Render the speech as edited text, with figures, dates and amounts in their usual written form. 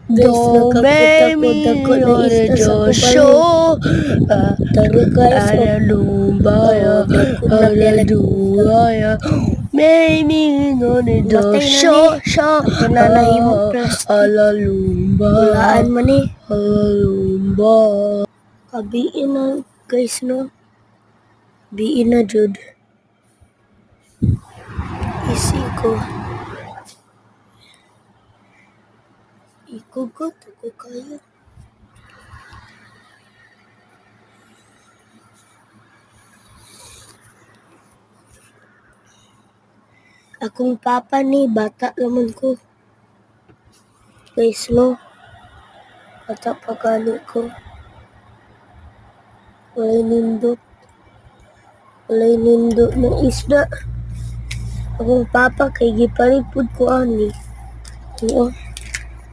Do, re, mi, do, re, do, so. Tari guys, Lumbaya, Duaya, may, mi, do, re, do, Matay na so, ni. so. Ato na nahimong plastic. Alalumba. Bulaan man ni. Alalumba. Kabiin na guys no. Biin na jud. Isi ko. Ikugot ako kayo. Akong papa ni bata lamon ko. Guys no. Bata pa gani ko. Walay nindot. Walay nindot ng isda. Akong papa kay giparipod ko ani. Oo.